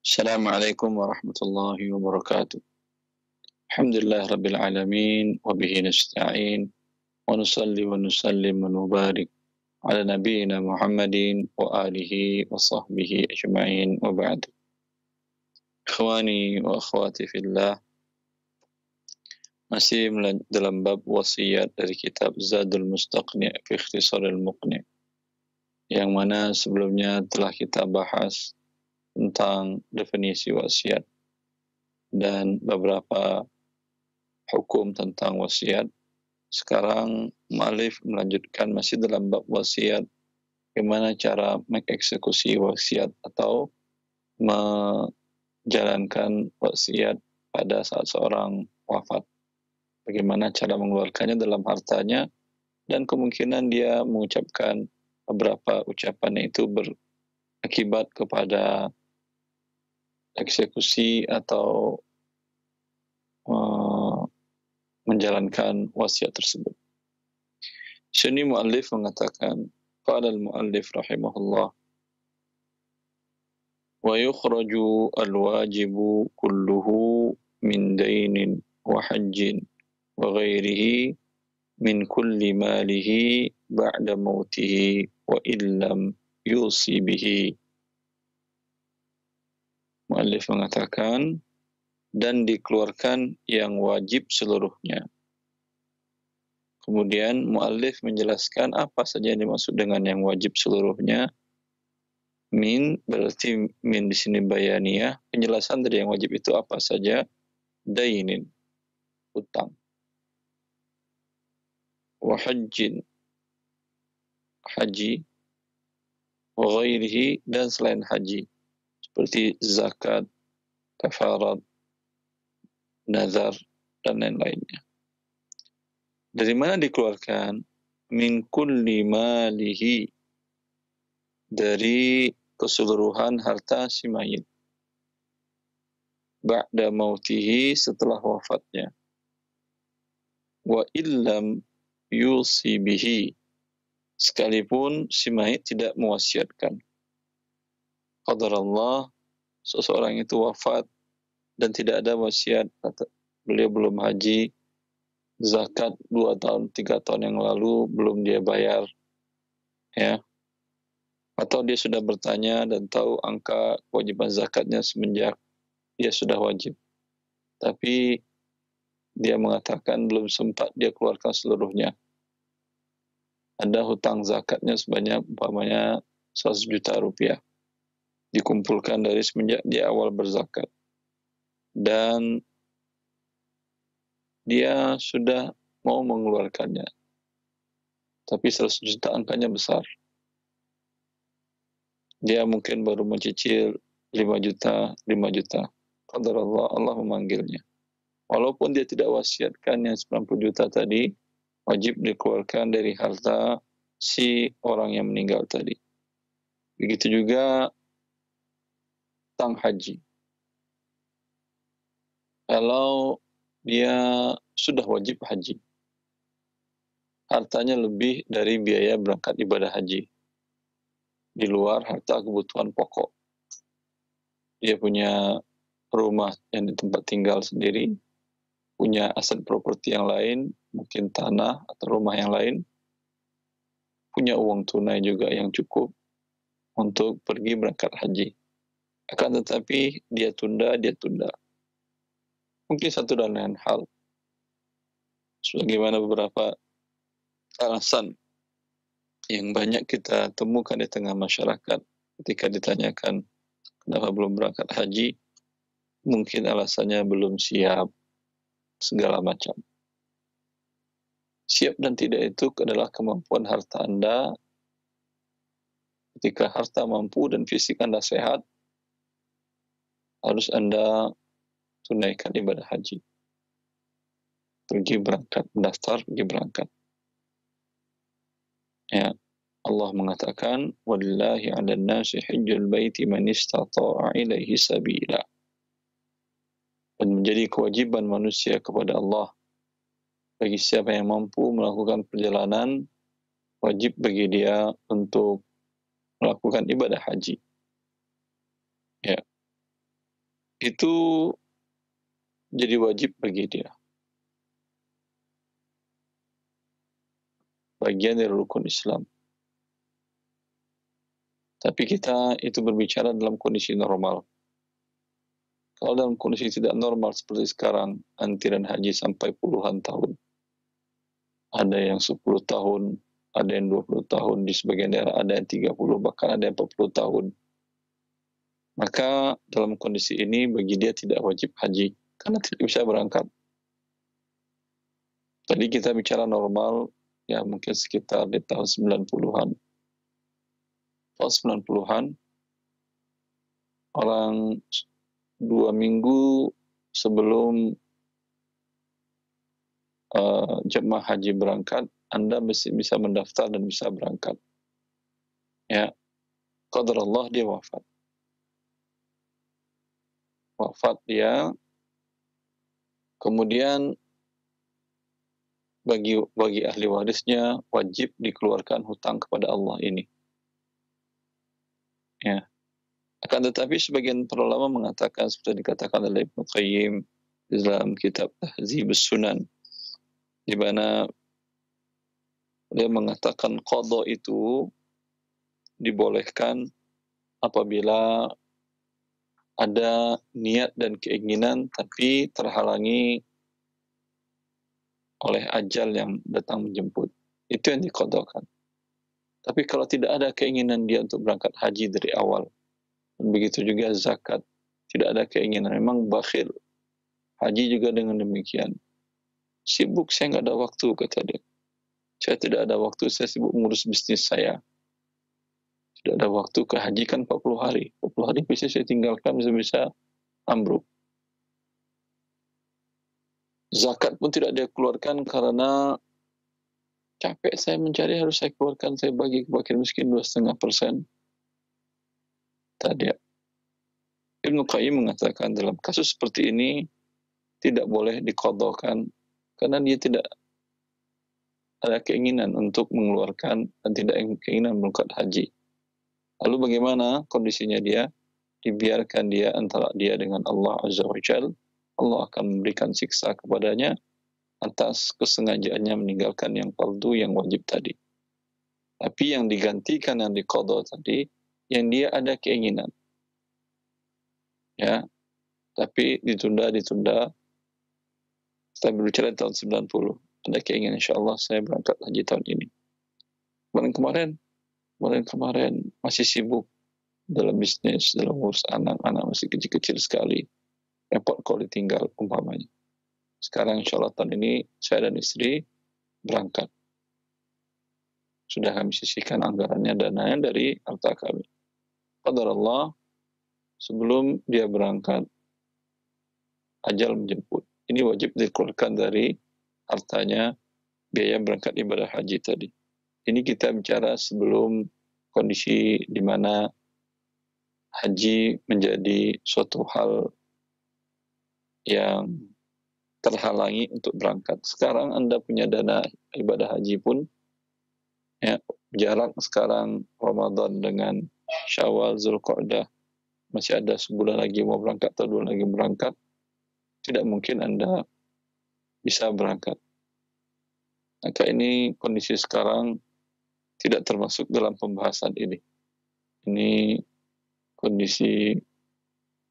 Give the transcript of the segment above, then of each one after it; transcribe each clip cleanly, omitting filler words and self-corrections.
Assalamualaikum warahmatullahi wabarakatuh. Alhamdulillah rabbil alamin wa bihi nasta'in wa nusalli wa nusallim wa nubarik ala nabiyyina Muhammadin wa alihi wa sahbihi ajma'in wa ba'd. Ikhwani wa akhwati fillah, masih dalam bab wasiat dari kitab Zadul Mustaqni' fi Ikhtisaril Muqni', yang mana sebelumnya telah kita bahas tentang definisi wasiat dan beberapa hukum tentang wasiat. Sekarang mu'allif melanjutkan masih dalam bab wasiat, bagaimana cara mengeksekusi wasiat atau menjalankan wasiat pada saat seorang wafat. Bagaimana cara mengeluarkannya dalam hartanya, dan kemungkinan dia mengucapkan beberapa ucapan itu berakibat kepada eksekusi atau menjalankan wasiat tersebut. Sini muallif mengatakan, qala al-muallif rahimahullah, wa yukhraju al-wajibu kulluhu min dainin wa hajjin wa ghairihi min kulli malihi ba'da mautihi wa illam yusi bihi. Muallif mengatakan, dan dikeluarkan yang wajib seluruhnya. Kemudian muallif menjelaskan apa saja yang dimaksud dengan yang wajib seluruhnya. Min berarti min di sini bayaniyah, penjelasan dari yang wajib itu apa saja. Dainin, utang. Wa hajjin, haji. Wa ghairihi, dan selain haji, seperti zakat, kafarat, nazar, dan lain-lainnya. Dari mana dikeluarkan? Min kulli malihi, dari keseluruhan harta si mayit. Ba'da mautihi, setelah wafatnya. Wa illam yusi bihi, sekalipun si mayit tidak mewasiatkan. Qadarallah, seseorang itu wafat dan tidak ada wasiat, beliau belum haji, zakat 2 tahun 3 tahun yang lalu belum dia bayar, ya, atau dia sudah bertanya dan tahu angka kewajiban zakatnya semenjak dia sudah wajib, tapi dia mengatakan belum sempat dia keluarkan seluruhnya. Ada hutang zakatnya sebanyak umpamanya 100 juta rupiah, dikumpulkan dari semenjak dia awal berzakat, dan dia sudah mau mengeluarkannya, tapi 100 juta angkanya besar. Dia mungkin baru mencicil 5 juta, 5 juta. Qadarallah, Allah memanggilnya. Walaupun dia tidak wasiatkan yang 90 juta tadi, wajib dikeluarkan dari harta si orang yang meninggal tadi. Begitu juga hutang haji. Kalau dia sudah wajib haji, hartanya lebih dari biaya berangkat ibadah haji, di luar harta kebutuhan pokok. Dia punya rumah yang di tempat tinggal sendiri, punya aset properti yang lain, mungkin tanah atau rumah yang lain, punya uang tunai juga yang cukup untuk pergi berangkat haji. Akan tetapi dia tunda. Mungkin satu dan lain hal, sebagaimana beberapa alasan yang banyak kita temukan di tengah masyarakat ketika ditanyakan kenapa belum berangkat haji, mungkin alasannya belum siap, segala macam. Siap dan tidak itu adalah kemampuan harta Anda. Ketika harta mampu dan fisik Anda sehat, harus Anda tunaikan ibadah haji. Pergi berangkat, mendaftar, pergi berangkat. Ya, Allah mengatakan, "Walillahi 'alan nasi hajjul baiti man istata'a ilaihi sabila." Dan menjadi kewajiban manusia kepada Allah, bagi siapa yang mampu melakukan perjalanan, wajib bagi dia untuk melakukan ibadah haji. Ya. itu jadi wajib bagi dia. Bagian dari rukun Islam. Tapi kita itu berbicara dalam kondisi normal. Kalau dalam kondisi tidak normal seperti sekarang, antrian haji sampai puluhan tahun. Ada yang 10 tahun, ada yang 20 tahun, di sebagian daerah ada yang 30, bahkan ada yang 40 tahun. Maka dalam kondisi ini bagi dia tidak wajib haji, karena tidak bisa berangkat. Tadi kita bicara normal, ya mungkin sekitar di tahun 90-an. Tahun 90-an, orang 2 minggu sebelum jemaah haji berangkat, Anda mesti bisa mendaftar dan bisa berangkat. Ya, qadarullah dia wafat. Wafat dia, kemudian bagi ahli warisnya wajib dikeluarkan hutang kepada Allah ini. Ya. Akan tetapi sebagian para ulama mengatakan seperti dikatakan oleh Ibnu Qayyim dalam kitab Tahdzibus Sunan, di mana dia mengatakan qada itu dibolehkan apabila ada niat dan keinginan tapi terhalangi oleh ajal yang datang menjemput. Itu yang diqadakan. Tapi kalau tidak ada keinginan dia untuk berangkat haji dari awal, dan begitu juga zakat, tidak ada keinginan, memang bakhil. Haji juga dengan demikian. Sibuk, saya nggak ada waktu, kata dia. Saya tidak ada waktu, saya sibuk mengurus bisnis saya. Tidak ada waktu ke haji kan 40 hari. 40 hari bisa saya tinggalkan, bisa ambruk. Zakat pun tidak dia keluarkan karena capek saya mencari, harus saya keluarkan, saya bagi ke fakir miskin 2,5%. Tadi Ibnu Qayyim mengatakan dalam kasus seperti ini tidak boleh diqadhakan karena dia tidak ada keinginan untuk mengeluarkan dan tidak keinginan berangkat haji. Lalu bagaimana kondisinya dia? Dibiarkan dia antara dia dengan Allah Azza wa Jalla. Allah akan memberikan siksa kepadanya atas kesengajaannya meninggalkan yang fardu, yang wajib tadi. Tapi yang digantikan, yang diqadha tadi, yang dia ada keinginan. Ya, tapi ditunda. Kita berbicara tahun 90. Ada keinginan, insyaAllah saya berangkat haji tahun ini. Kemarin masih sibuk dalam bisnis, dalam urus anak-anak masih kecil-kecil sekali. Repot kalau ditinggal umpamanya. Sekarang insyaAllah tahun ini saya dan istri berangkat. Sudah kami sisihkan anggarannya, dananya dari harta kami. Qadarullah, sebelum dia berangkat, ajal menjemput. Ini wajib dikeluarkan dari hartanya biaya berangkat ibadah haji tadi. Ini kita bicara sebelum kondisi di mana haji menjadi suatu hal yang terhalangi untuk berangkat. Sekarang Anda punya dana ibadah haji pun, ya, jarak sekarang Ramadan dengan Syawal, Zulqa'dah, masih ada sebulan lagi mau berangkat atau 2 lagi berangkat, tidak mungkin Anda bisa berangkat. Maka ini kondisi sekarang tidak termasuk dalam pembahasan ini. Ini kondisi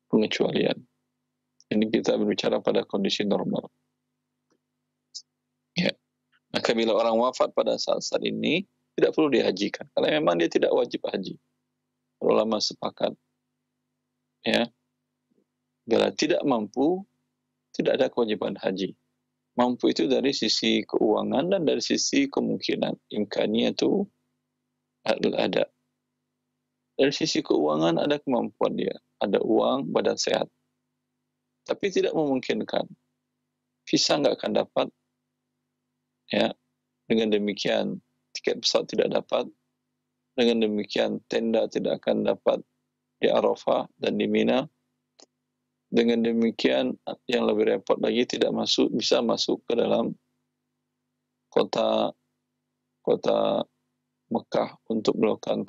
pengecualian. Ini kita berbicara pada kondisi normal. Ya. Maka bila orang wafat pada saat-saat ini, tidak perlu dihajikan. Karena memang dia tidak wajib haji. Ulama sepakat. Ya. Bila tidak mampu, tidak ada kewajiban haji. Mampu itu dari sisi keuangan dan dari sisi kemungkinan. Imkaniyatu ada. Dari sisi keuangan ada kemampuan dia. Ada uang, badan sehat. Tapi tidak memungkinkan. Visa nggak akan dapat. Ya, dengan demikian tiket pesawat tidak dapat. Dengan demikian tenda tidak akan dapat di Arafah dan di Mina. Dengan demikian yang lebih repot lagi bisa masuk ke dalam kota Mekah untuk melakukan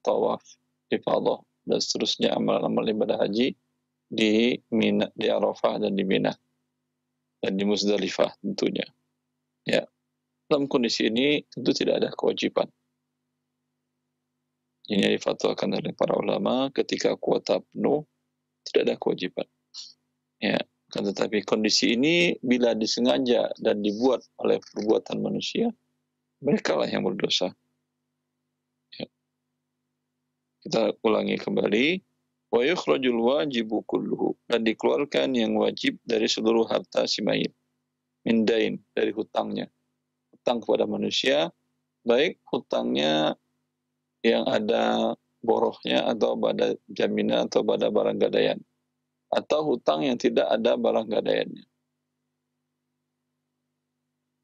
tawaf ifadah dan seterusnya amalan-amalan ibadah haji. di Mina, di Arafah dan di Mina dan di Muzdalifah tentunya. Ya, dalam kondisi ini tentu tidak ada kewajiban. Ini difatwakan oleh para ulama, ketika kuota penuh tidak ada kewajiban. Ya, kan tetapi kondisi ini bila disengaja dan dibuat oleh perbuatan manusia, mereka lah yang berdosa. Ya. Kita ulangi kembali, wa yukhrajul wajibu kulluhu, dan dikeluarkan yang wajib dari seluruh harta si mayit, min dain, dari hutangnya, hutang kepada manusia, baik hutangnya yang ada borohnya atau pada jaminan atau pada barang gadaian, atau hutang yang tidak ada barang gadaiannya.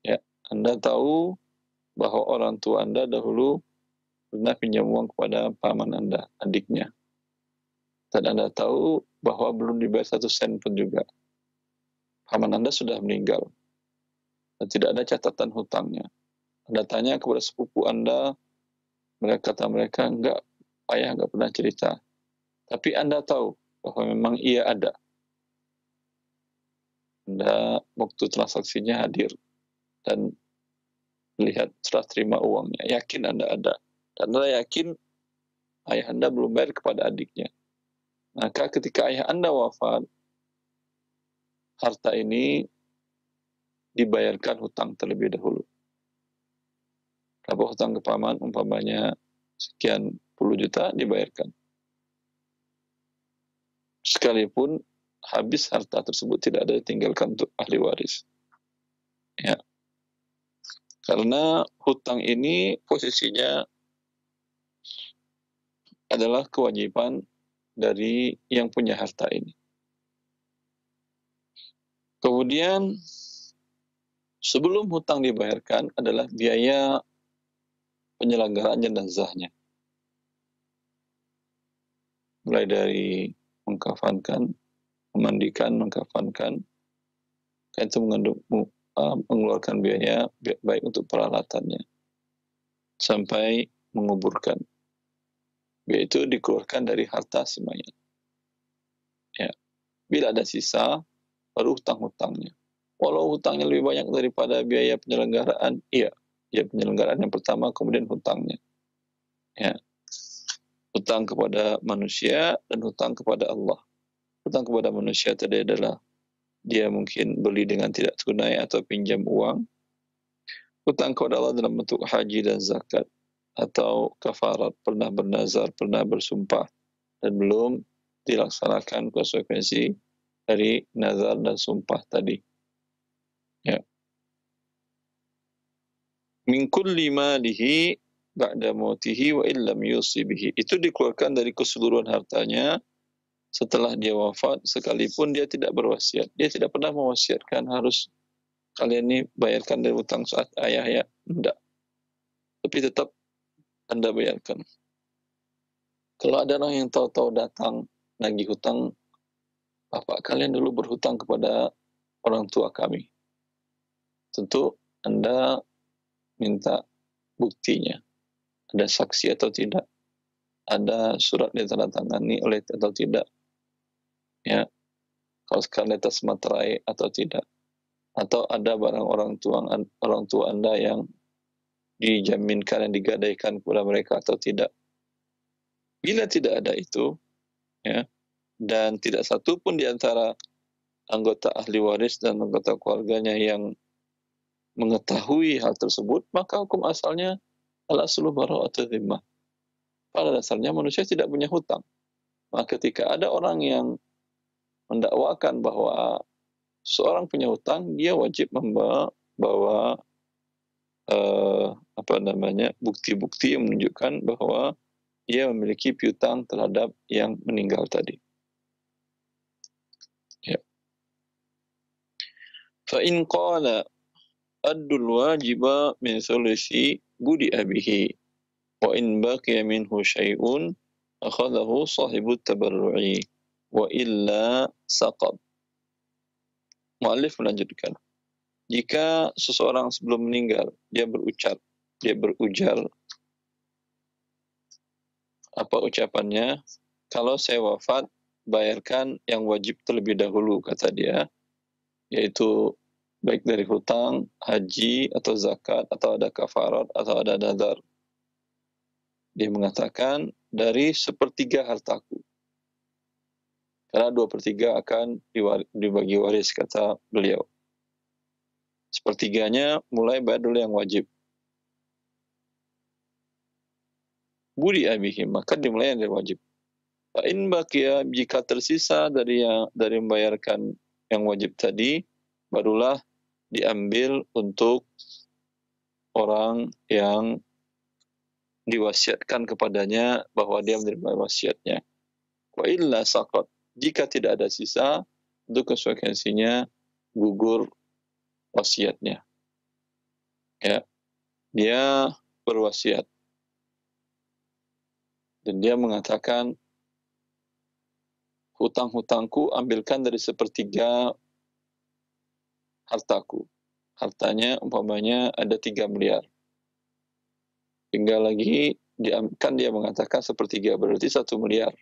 Ya, Anda tahu bahwa orang tua Anda dahulu pernah pinjam uang kepada paman Anda, adiknya, dan Anda tahu bahwa belum dibayar 1 sen pun juga. Paman Anda sudah meninggal dan tidak ada catatan hutangnya. Anda tanya kepada sepupu Anda, mereka kata mereka, enggak, ayah enggak pernah cerita. Tapi Anda tahu bahwa memang ia ada. Anda waktu transaksinya hadir dan melihat serah terima uangnya. Yakin Anda ada. Dan Anda yakin ayah Anda belum bayar kepada adiknya. Maka ketika ayah Anda wafat, harta ini dibayarkan hutang terlebih dahulu. Kalau hutang ke paman, umpamanya sekian puluh juta, dibayarkan. Sekalipun habis harta tersebut tidak ada ditinggalkan untuk ahli waris. Ya. Karena hutang ini posisinya adalah kewajiban dari yang punya harta ini. Kemudian sebelum hutang dibayarkan adalah biaya penyelenggaraan jenazahnya. Mulai dari mengkafankan, memandikan, mengkafankan, itu mengeluarkan biaya baik untuk peralatannya sampai menguburkan. Biaya itu dikeluarkan dari harta si mayat. Ya. Bila ada sisa, baru hutang-hutangnya. Walau hutangnya lebih banyak daripada biaya penyelenggaraan, iya, biaya penyelenggaraan yang pertama, kemudian hutangnya. Ya. Hutang kepada manusia dan hutang kepada Allah. Hutang kepada manusia tadi adalah dia mungkin beli dengan tidak tunai atau pinjam uang. Hutang kepada Allah dalam bentuk haji dan zakat atau kafarat, pernah bernazar, pernah bersumpah dan belum dilaksanakan konsekuensi dari nazar dan sumpah tadi. Ya. Min kulli malihi ba'da mautihi wa illam yusi bihi. Itu dikeluarkan dari keseluruhan hartanya setelah dia wafat, sekalipun dia tidak berwasiat. Dia tidak pernah mewasiatkan harus kalian ini bayarkan dari hutang saat ayah ya. Tidak. Tapi tetap Anda bayarkan. Kalau ada orang yang tahu-tahu datang nagih hutang, bapak kalian dulu berhutang kepada orang tua kami. Tentu Anda minta buktinya. Ada saksi atau tidak. Ada surat ditandatangani oleh atau tidak. Ya, kalau sekali atas materai atau tidak, atau ada barang orang tua Anda yang dijaminkan dan digadaikan kepada mereka atau tidak. Bila tidak ada itu, ya, dan tidak satu pun di antara anggota ahli waris dan anggota keluarganya yang mengetahui hal tersebut, maka hukum asalnya al-aslu bara'atu dhimmah. Pada dasarnya manusia tidak punya hutang. Maka ketika ada orang yang mendakwakan bahwa seorang punya hutang, dia wajib membawa bukti-bukti yang menunjukkan bahwa ia memiliki piutang terhadap yang meninggal tadi. Ya. Fa in qala addul wajiba min thuluthi budi'a bihi wa in baqiya minhu syai'un akhadahu sahibu tabarru'i wa illa saqad. Mu'allif melanjutkan, jika seseorang sebelum meninggal dia berujar, apa ucapannya? Kalau saya wafat, bayarkan yang wajib terlebih dahulu, kata dia, yaitu baik dari hutang, haji, atau zakat, atau ada kafarat, atau ada nadar. Dia mengatakan dari 1/3 hartaku. Karena 2/3 akan dibagi waris, kata beliau. 1/3-nya mulai bayar dulu yang wajib. Budi abihim, maka dimulai yang dari wajib. Fa'in bakia, jika tersisa dari membayarkan yang wajib tadi, barulah diambil untuk orang yang diwasiatkan kepadanya bahwa dia menerima wasiatnya. Wa illa saqat, jika tidak ada sisa, untuk konsekuensinya gugur wasiatnya. Ya, dia berwasiat dan dia mengatakan, hutang-hutangku ambilkan dari 1/3 hartaku. Hartanya umpamanya ada 3 miliar. Tinggal lagi kan dia mengatakan 1/3, berarti 1 miliar.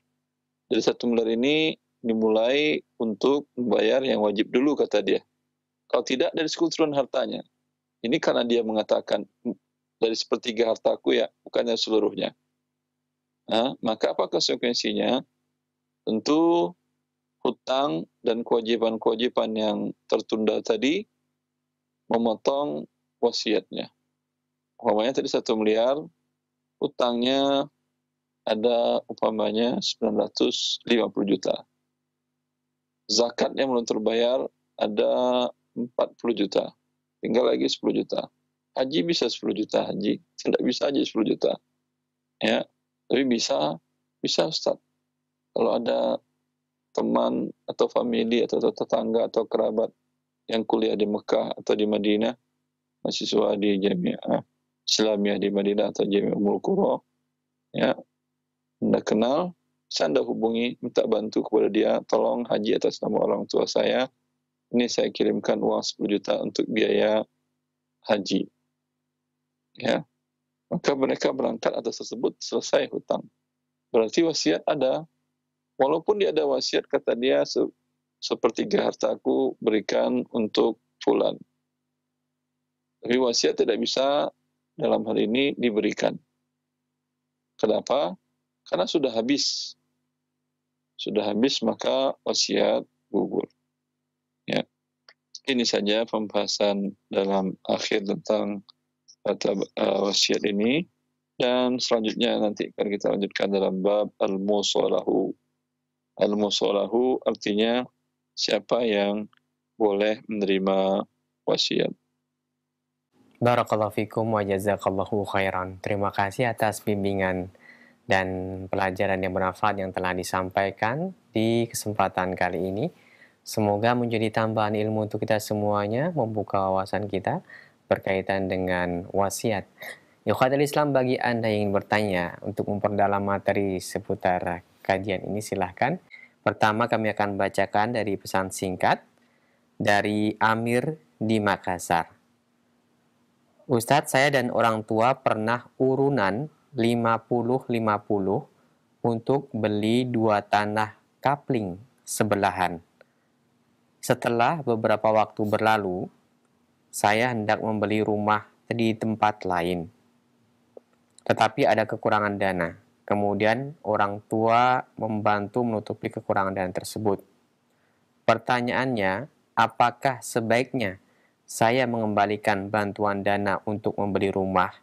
Dari 1 miliar ini dimulai untuk membayar yang wajib dulu, kata dia. Kalau tidak, dari sekuturan hartanya. Ini karena dia mengatakan dari 1/3 hartaku ya, bukannya seluruhnya. Nah, maka apa konsekuensinya? Tentu hutang dan kewajiban-kewajiban yang tertunda tadi memotong wasiatnya. Umpamanya tadi 1 miliar, hutangnya ada umpamanya 950 juta. Zakatnya belum terbayar ada 40 juta. Tinggal lagi 10 juta. Haji bisa 10 juta haji. Tidak bisa haji 10 juta. Ya, tapi bisa Ustaz. Kalau ada teman atau famili atau tetangga atau kerabat yang kuliah di Mekah atau di Madinah, mahasiswa di Jami'ah Islamiyah di Madinah atau Jami'ah Ummul Qura, ya, Anda kenal, bisa Anda hubungi, minta bantu kepada dia, tolong haji atas nama orang tua saya, ini saya kirimkan uang 10 juta untuk biaya haji. Ya, maka mereka berangkat atas tersebut, selesai hutang. Berarti wasiat ada. Walaupun dia ada wasiat, kata dia, 1/3 hartaku berikan untuk fulan. Tapi wasiat tidak bisa dalam hal ini diberikan. Kenapa? Karena sudah habis. Sudah habis, maka wasiat gugur. Ya. Ini saja pembahasan dalam akhir tentang wasiat ini. Dan selanjutnya nanti akan kita lanjutkan dalam bab al-musalahu. Al-musalahu artinya siapa yang boleh menerima wasiat. Barakallahu fikum wa jazakallahu khairan. Terima kasih atas bimbingan dan pelajaran yang bermanfaat yang telah disampaikan di kesempatan kali ini. Semoga menjadi tambahan ilmu untuk kita semuanya, membuka wawasan kita berkaitan dengan wasiat. Ikhwatul Islam, bagi Anda yang ingin bertanya untuk memperdalam materi seputar kajian ini, silahkan. Pertama, kami akan bacakan dari pesan singkat dari Amir di Makassar. Ustadz, saya dan orang tua pernah urunan 50-50 untuk beli 2 tanah kapling sebelahan. Setelah beberapa waktu berlalu, saya hendak membeli rumah di tempat lain. Tetapi ada kekurangan dana. Kemudian orang tua membantu menutupi kekurangan dana tersebut. Pertanyaannya, apakah sebaiknya saya mengembalikan bantuan dana untuk membeli rumah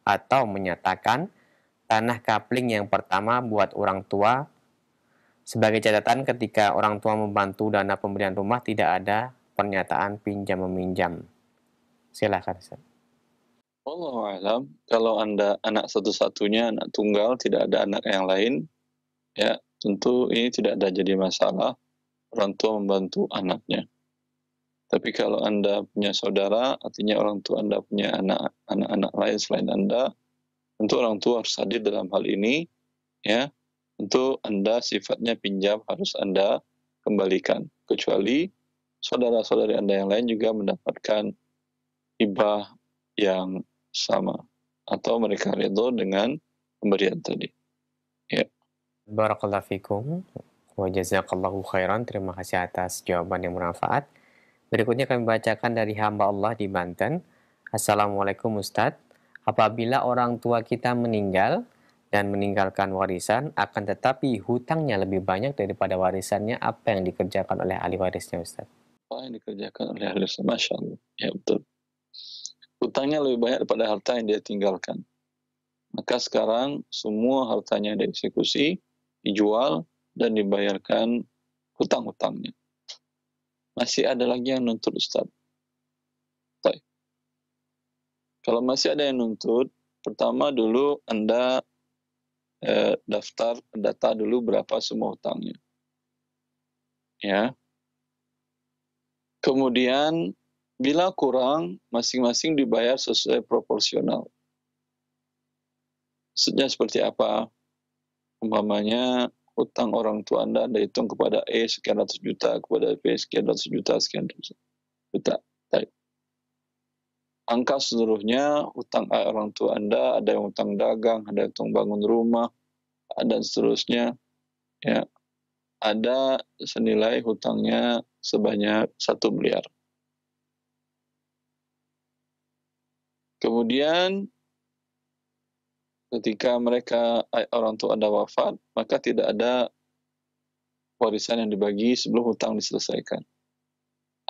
atau menyatakan tanah kapling yang pertama buat orang tua? Sebagai catatan, ketika orang tua membantu dana pembelian rumah tidak ada pernyataan pinjam-meminjam. Silakan, Ustaz. Wallahu a'lam. Kalau Anda anak satu-satunya, anak tunggal, tidak ada anak yang lain, ya tentu ini tidak ada jadi masalah orang tua membantu anaknya. Tapi kalau Anda punya saudara, artinya orang tua Anda punya anak-anak lain selain Anda, tentu orang tua harus hadir dalam hal ini, ya. Tentu Anda sifatnya pinjam harus Anda kembalikan. Kecuali saudara-saudari Anda yang lain juga mendapatkan hibah yang sama. Atau mereka ridho dengan pemberian tadi. Ya. Barakallahu fikum Wa jazakallahu khairan. Terima kasih atas jawaban yang bermanfaat. Berikutnya kami bacakan dari hamba Allah di Banten. Assalamualaikum Ustadz. Apabila orang tua kita meninggal dan meninggalkan warisan, akan tetapi hutangnya lebih banyak daripada warisannya, apa yang dikerjakan oleh ahli warisnya Ustadz? Apa yang dikerjakan oleh ahli waris? Masya Allah. Ya betul. Hutangnya lebih banyak daripada harta yang dia tinggalkan. Maka sekarang semua hartanya dieksekusi, dijual, dan dibayarkan hutang-hutangnya. Masih ada lagi yang nuntut Ustaz. Baik. Kalau masih ada yang nuntut, pertama dulu Anda data dulu berapa semua hutangnya. Ya. Kemudian bila kurang, masing-masing dibayar sesuai proporsional. Maksudnya seperti apa? Umpamanya hutang orang tua Anda hitung kepada E sekian ratus juta, kepada B sekian ratus juta, sekian ratus juta. Baik. Angka seluruhnya hutang orang tua Anda, ada yang hutang dagang, ada yang hutang bangun rumah, dan seterusnya. Ya, ada senilai hutangnya sebanyak 1 miliar. Kemudian ketika orang tua Anda wafat, maka tidak ada warisan yang dibagi sebelum hutang diselesaikan.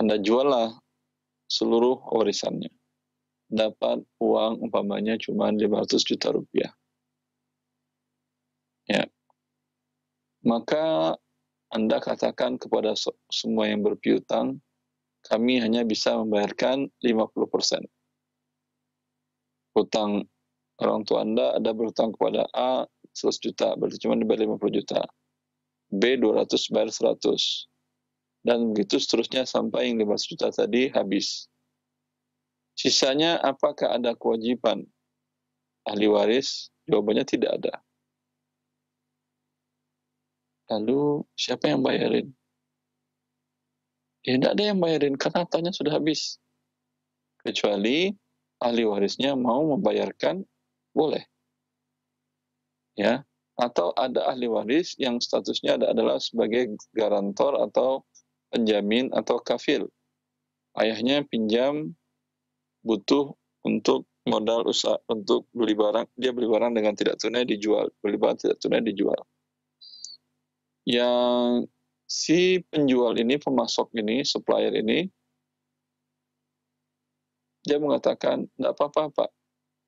Anda juallah seluruh warisannya. Dapat uang umpamanya cuma 500 juta rupiah. Ya. Maka Anda katakan kepada semua yang berpiutang, kami hanya bisa membayarkan 50%. Hutang orang tua Anda ada berhutang kepada A 100 juta, berarti cuma dibayar 50 juta. B 200 bayar 100. Dan begitu seterusnya sampai yang 500 juta tadi habis. Sisanya apakah ada kewajiban ahli waris? Jawabannya tidak ada. Lalu siapa yang bayarin? Ya tidak ada yang bayarin karena hartanya sudah habis. Kecuali ahli warisnya mau membayarkan, boleh. Ya, atau ada ahli waris yang statusnya adalah sebagai garantor atau penjamin atau kafil. Ayahnya pinjam, butuh untuk modal usaha, untuk beli barang, dia beli barang dengan tidak tunai dijual, beli barang tidak tunai dijual. Yang si penjual ini, pemasok ini, supplier ini, dia mengatakan, tidak apa-apa Pak,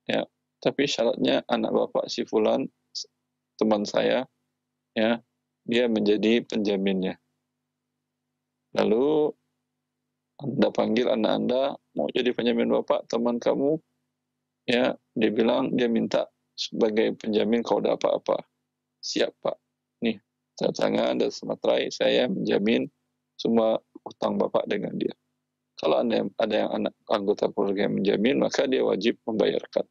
ya, tapi syaratnya anak bapak si fulan, teman saya, ya, dia menjadi penjaminnya. Lalu Anda panggil anak Anda, mau jadi penjamin bapak, teman kamu, ya, dia bilang, dia minta sebagai penjamin kalau ada apa-apa. Siap Pak, nih, tanda tangan dan sematrai, saya menjamin semua hutang bapak dengan dia. Kalau ada yang anak anggota keluarga yang menjamin, maka dia wajib membayarkan.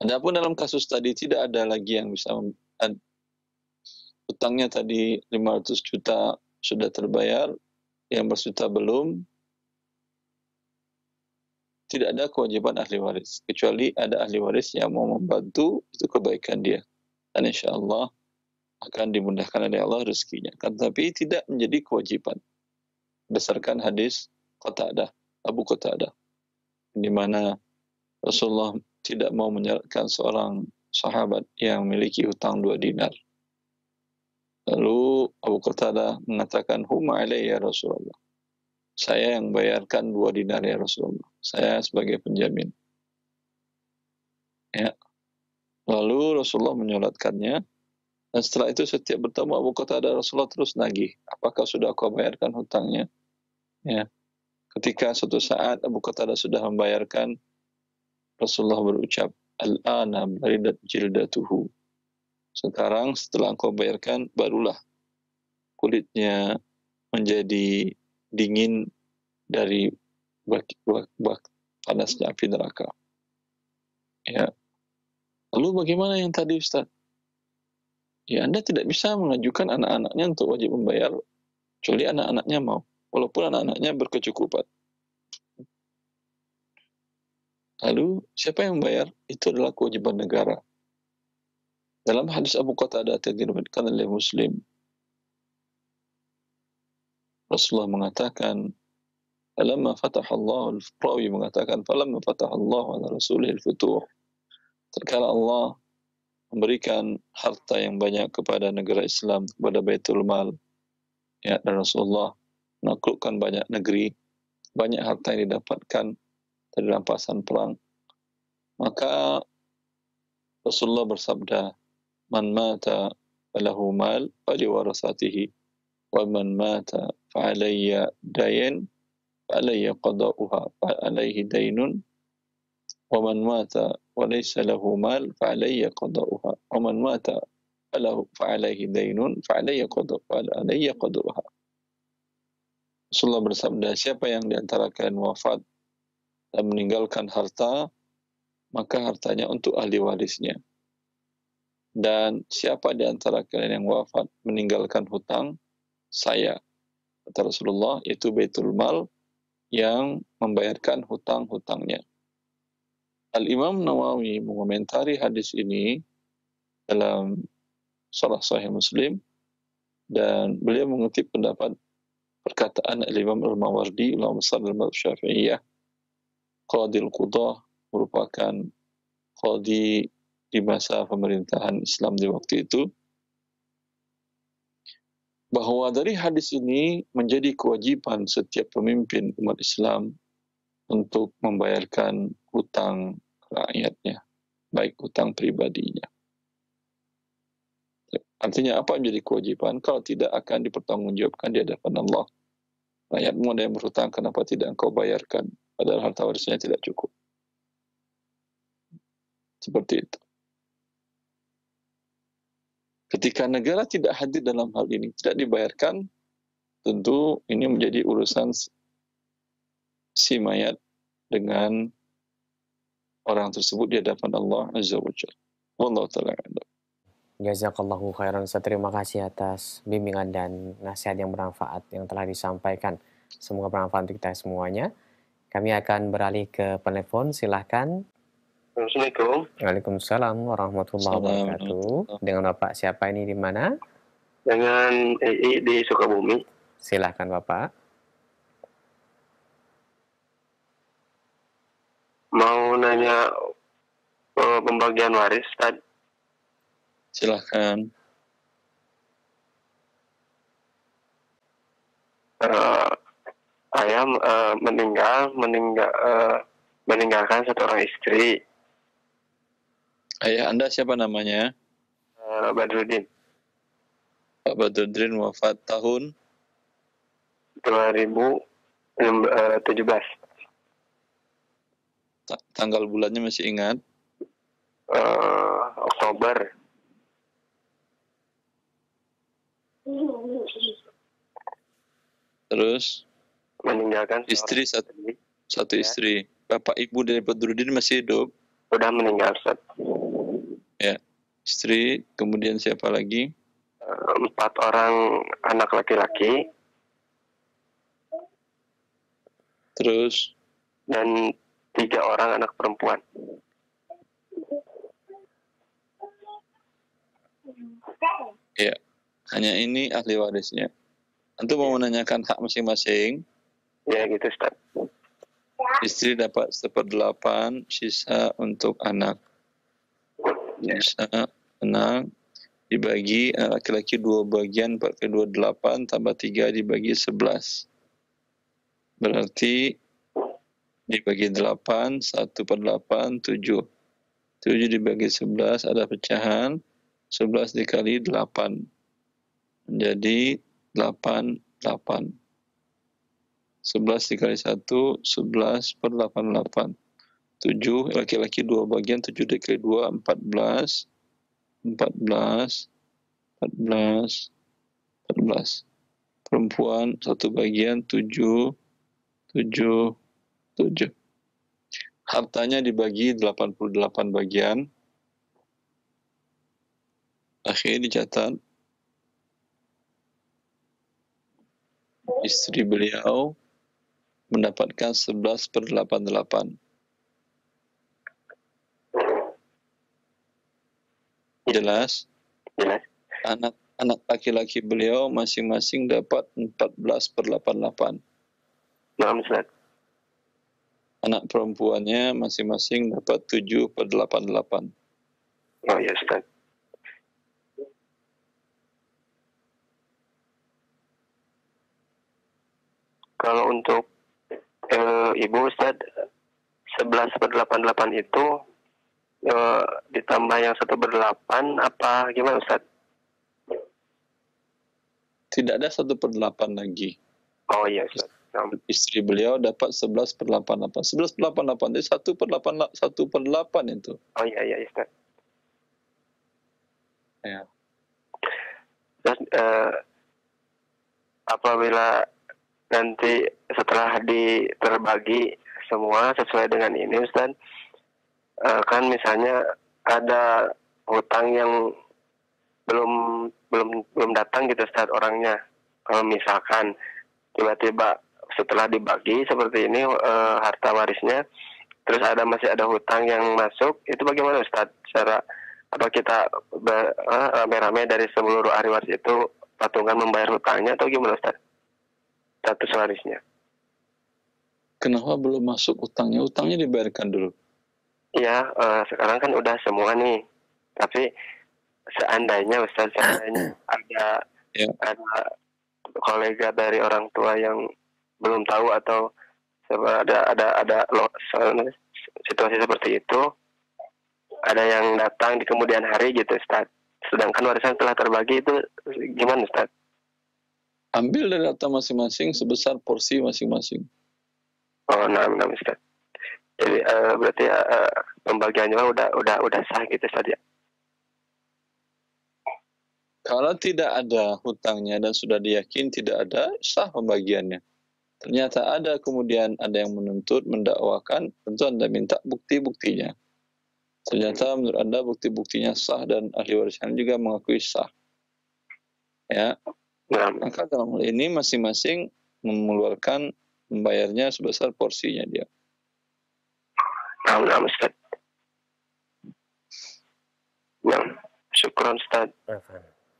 Adapun dalam kasus tadi tidak ada lagi yang bisa hutangnya tadi 500 juta sudah terbayar, yang berjuta belum, tidak ada kewajiban ahli waris. Kecuali ada ahli waris yang mau membantu, itu kebaikan dia. Dan insya Allah akan dimudahkan oleh Allah rezekinya. Tetapi tidak menjadi kewajiban. Berdasarkan hadis Abu Qatadah, di mana Rasulullah tidak mau menyarankan seorang sahabat yang memiliki hutang 2 dinar. Lalu Abu Qatadah mengatakan, huma alayya Rasulullah. Saya yang bayarkan 2 dinar ya Rasulullah. Saya sebagai penjamin. Ya. Lalu Rasulullah menyolatkannya. Dan setelah itu setiap bertemu Abu Qatadah, Rasulullah terus nagih. Apakah sudah kau bayarkan hutangnya? Ya. Ketika suatu saat Abu Qatadah sudah membayarkan, Rasulullah berucap, Al-ana baridat jildatuhu. Sekarang setelah engkau bayarkan, barulah kulitnya menjadi dingin dari panasnya api neraka. Ya. Lalu bagaimana yang tadi Ustaz? Ya, Anda tidak bisa mengajukan anak-anaknya untuk wajib membayar, kecuali anak-anaknya mau, walaupun anak-anaknya berkecukupan. Lalu siapa yang membayar? Itu adalah kewajiban negara. Dalam hadis Abu Qatadah yang diriwayatkan oleh Muslim, Rasulullah mengatakan, falamma fatahallahu, Rawi mengatakan, falamma fatahallahu ala rasulihil futuh, tatkala Allah memberikan harta yang banyak kepada negara Islam, kepada Baitul Mal, ya, dan Rasulullah menaklukkan banyak negeri, banyak harta yang didapatkan dari rampasan perang. Maka Rasulullah bersabda, man mata falahu mal faliwarasatihi, wa man mata fa'alayya dayn fa'alayya qada'uha, fa'alayhi daynun, wa man mata wa laysa lahu mal fa'alayya qada'uha, wa man mata fa'alayhi daynun fa'alayya qada'uha. Rasulullah bersabda, siapa yang di antara kalian wafat dan meninggalkan harta, maka hartanya untuk ahli warisnya. Dan siapa di antara kalian yang wafat meninggalkan hutang, saya, kata Rasulullah, itu Baitul Mal yang membayarkan hutang-hutangnya. Al-Imam Nawawi mengomentari hadis ini dalam Sharh Sahih Muslim, dan beliau mengutip pendapat perkataan Al-Imam Al-Mawardi, ulama besar al-Mazhab Syafi'iyah, Qadil Qudah, merupakan qadi di masa pemerintahan Islam di waktu itu, bahwa dari hadis ini menjadi kewajiban setiap pemimpin umat Islam untuk membayarkan hutang rakyatnya, baik hutang pribadinya. Artinya apa yang menjadi kewajiban? Kalau tidak akan dipertanggungjawabkan di hadapan Allah. Rakyatmu ada yang berhutang, kenapa tidak engkau bayarkan? Padahal harta warisnya tidak cukup. Seperti itu. Ketika negara tidak hadir dalam hal ini, tidak dibayarkan, tentu ini menjadi urusan si mayat dengan orang tersebut di hadapan Allah Azza wa Jalla. Wallahu ta'ala a'lam. Jazakallahu khairan. Terima kasih atas bimbingan dan nasihat yang bermanfaat yang telah disampaikan. Semoga bermanfaat untuk kita semuanya. Kami akan beralih ke penelpon. Silahkan. Assalamualaikum. Waalaikumsalam warahmatullahi wabarakatuh. Dengan Bapak siapa ini di mana? Dengan EI di Sukabumi. Silahkan Bapak. Mau nanya pembagian waris tadi. Silahkan. Saya meninggalkan satu orang istri. Ayah Anda siapa namanya? Badrudin. Pak Badrudin wafat tahun 2017. Tanggal bulannya masih ingat? Oktober. Terus Meninggalkan istri satu istri. Bapak ibu dari Badrudin masih hidup? Sudah meninggal, Ustaz. Ya. Istri, kemudian siapa lagi? 4 orang anak laki-laki. Terus? Dan 3 orang anak perempuan. Ya. Hanya ini ahli warisnya. Antum mau menanyakan hak masing-masing? Ya gitu, Ustaz. Istri dapat 1/8, sisa untuk anak. Sisa anak dibagi, laki-laki 2 bagian, 4 kali 2, 8, tambah 3 dibagi 11. Berarti dibagi 8, 1/8, 7. 7 dibagi 11, ada pecahan, 11 dikali 8. Menjadi 8. 11 dikali 1, 11/8. 7, laki-laki 2 bagian, 7 dikali 2, 14. 14. Perempuan 1 bagian, 7. Hartanya dibagi 88 bagian. Akhirnya dicatat. Istri beliau mendapatkan 11/88. Jelas? Jelas. anak laki-laki beliau masing-masing dapat 14/88. Nah, Ustaz. Anak perempuannya masing-masing dapat 7/88. Oh ya, Ustaz. Kalau untuk Ibu Ustaz, 11/88 itu ditambah yang 1/8 apa gimana Ustaz? Tidak ada 1/8 lagi. Oh iya Ustaz. Istri beliau dapat 11/88. 11/88 itu 1/8 itu. Oh iya Ustaz. Ya. Terus apabila nanti setelah terbagi semua sesuai dengan ini Ustaz, kan misalnya ada hutang yang belum datang gitu Ustaz orangnya. Kalau misalkan tiba-tiba setelah dibagi seperti ini harta warisnya, terus masih ada hutang yang masuk, itu bagaimana Ustaz? Cara apa kita rame-rame dari seluruh ahli waris itu patungan membayar hutangnya atau gimana Ustaz? Status warisnya. Kenapa belum masuk hutangnya? Hutangnya dibayarkan dulu. Iya, sekarang kan udah semua nih. Tapi seandainya Ustaz, ada kolega dari orang tua yang belum tahu atau ada situasi seperti itu, ada yang datang di kemudian hari gitu Ustaz. Sedangkan warisan telah terbagi, itu gimana Ustaz? Ambil dari harta masing-masing sebesar porsi masing-masing. Oh, nah Ustaz. Jadi berarti pembagiannya udah sah gitu Ustaz ya. Kalau tidak ada hutangnya dan sudah diyakin tidak ada, sah pembagiannya. Ternyata ada, kemudian ada yang menuntut, mendakwakan, tentu Anda minta bukti-buktinya. Ternyata menurut Anda bukti-buktinya sah dan ahli warisnya juga mengakui sah. Ya. Maka dalam hal ini masing-masing mengeluarkan membayarnya sebesar porsinya dia. Nah, Ustaz. Ya, syukran Ustaz.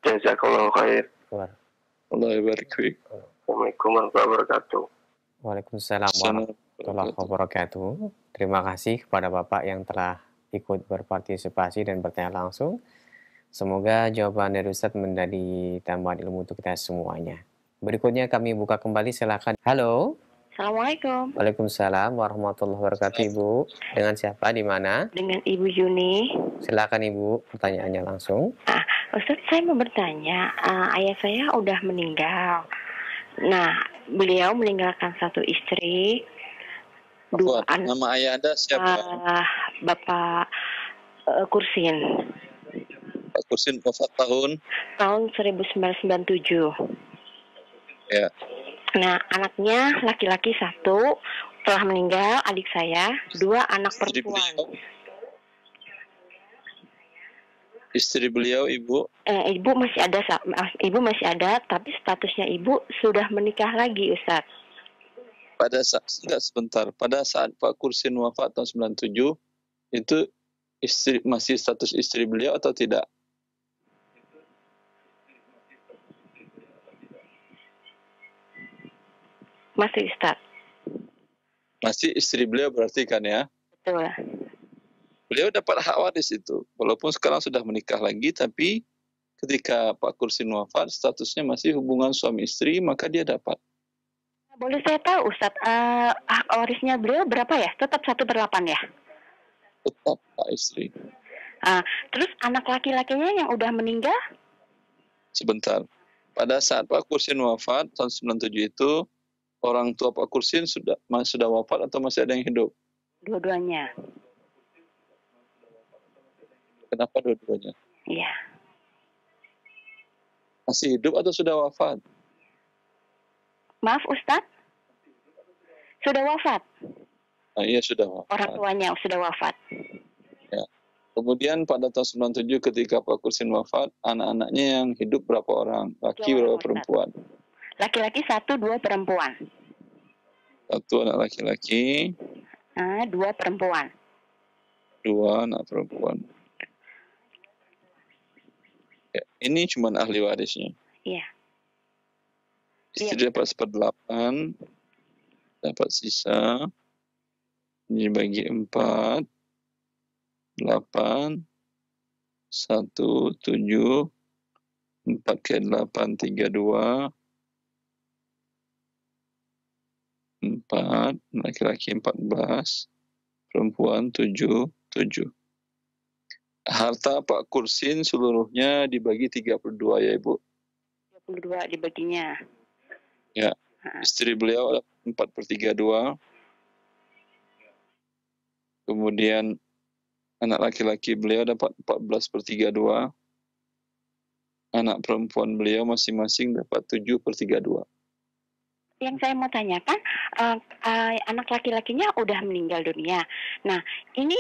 Jazakallahu khair. Allah barik fiik. Assalamualaikum warahmatullahi wabarakatuh. Waalaikumsalam warahmatullahi wabarakatuh. Terima kasih kepada Bapak yang telah ikut berpartisipasi dan bertanya langsung. Semoga jawaban dari Ustadz menjadi tambahan ilmu untuk kita semuanya. Berikutnya kami buka kembali, silakan. Halo. Assalamualaikum. Waalaikumsalam warahmatullahi wabarakatuh, Ibu. Dengan siapa, di mana? Dengan Ibu Yuni. Silakan Ibu, pertanyaannya langsung. Ustadz, saya mau bertanya, ayah saya udah meninggal. Nah, beliau meninggalkan satu istri, dua anak. Nama ayah Anda siapa? Bapak Kursin. Pak Kursin wafat tahun? Tahun 1997. Ya. Nah, anaknya laki-laki satu telah meninggal, adik saya, dua anak perempuan. Istri beliau, Ibu? Ibu masih ada, tapi statusnya Ibu sudah menikah lagi, Ustaz. Pada saat Pak Kursin wafat tahun 97, itu masih status istri beliau atau tidak? Masih, Ustaz. Masih istri beliau berarti kan ya? Betul. Beliau dapat hak waris itu. Walaupun sekarang sudah menikah lagi, tapi ketika Pak Kursin wafat, statusnya masih hubungan suami istri, maka dia dapat. Boleh saya tahu, Ustaz, hak warisnya beliau berapa ya? Tetap 1/8 ya? Tetap Pak istri. Terus anak laki-lakinya yang udah meninggal? Sebentar. Pada saat Pak Kursin wafat, tahun 97 itu, orang tua Pak Kursin sudah wafat atau masih ada yang hidup? Dua-duanya. Kenapa dua-duanya? Iya. Masih hidup atau sudah wafat? Maaf, Ustaz. Sudah wafat? Iya, sudah wafat. Orang tuanya sudah wafat. Ya. Kemudian pada tahun 97 ketika Pak Kursin wafat, anak-anaknya yang hidup berapa orang? Laki berapa perempuan? Laki-laki 1, 2 perempuan. 1 anak laki-laki. 2 perempuan. 2 anak perempuan. Ya, ini cuma ahli warisnya. Iya. Istri dapat 1/8, dapat sisa, ini bagi 4, 8, 1, 7, 4 ke 8, 32, 4, laki-laki 14, perempuan 7, 7. Harta Pak Kursin seluruhnya dibagi 32 ya Ibu? 32 dibaginya. Ya, istri beliau 4/32. Kemudian anak laki-laki beliau dapat 14/32. Anak perempuan beliau masing-masing dapat 7/32. Yang saya mau tanyakan, anak laki-lakinya udah meninggal dunia. Nah, ini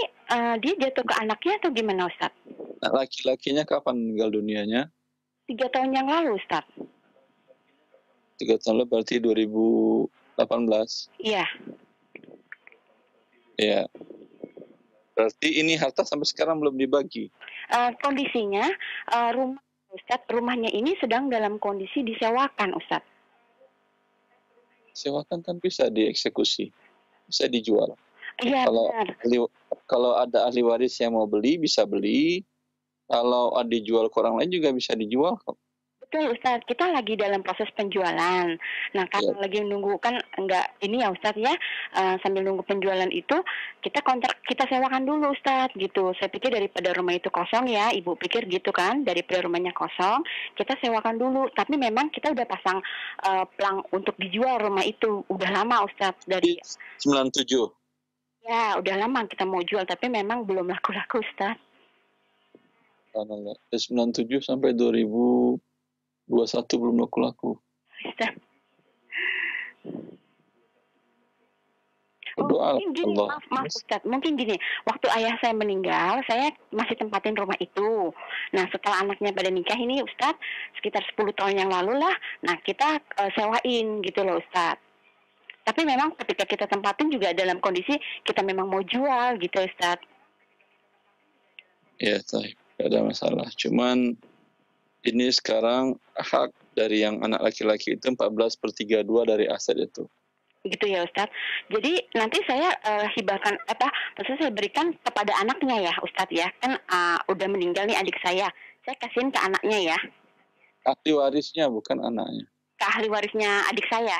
dia jatuh ke anaknya atau gimana, Ustaz? Anak laki-lakinya kapan meninggal dunianya? 3 tahun yang lalu, Ustaz. 3 tahun lalu berarti 2018. Iya. Ya. Berarti ini harta sampai sekarang belum dibagi. Kondisinya rumahnya ini sedang dalam kondisi disewakan, Ustaz. Sewakan kan bisa dieksekusi, bisa dijual. Iya, benar. Kalau ada ahli waris yang mau beli, bisa beli. Kalau dijual ke orang lain juga bisa dijual. Betul, Ustaz. Kita lagi dalam proses penjualan. Nah, karena lagi menunggu kan enggak ini ya Ustaz ya, sambil nunggu penjualan itu kita sewakan dulu Ustaz gitu. Saya pikir daripada rumah itu kosong ya, Ibu pikir gitu kan, daripada rumahnya kosong, kita sewakan dulu. Tapi memang kita udah pasang plang untuk dijual rumah itu. Udah lama Ustaz dari 97. Ya, udah lama kita mau jual tapi memang belum laku-laku Ustaz. 97 sampai 2021 belum laku-laku. Mungkin gini, maaf Ustaz, mungkin gini, waktu ayah saya meninggal, saya masih tempatin rumah itu. Nah, setelah anaknya pada nikah ini Ustaz, sekitar 10 tahun yang lalu lah, nah kita sewain gitu loh Ustaz. Tapi memang ketika kita tempatin juga dalam kondisi kita memang mau jual gitu Ustaz. Ya, tidak ada masalah. Cuman ini sekarang hak dari yang anak laki-laki itu 14/32 dari aset itu. Gitu ya Ustaz. Jadi nanti saya hibahkan maksudnya saya berikan kepada anaknya ya Ustaz ya. Kan udah meninggal nih adik saya. Saya kasihin ke anaknya ya. Ahli warisnya bukan anaknya. Ke ahli warisnya adik saya.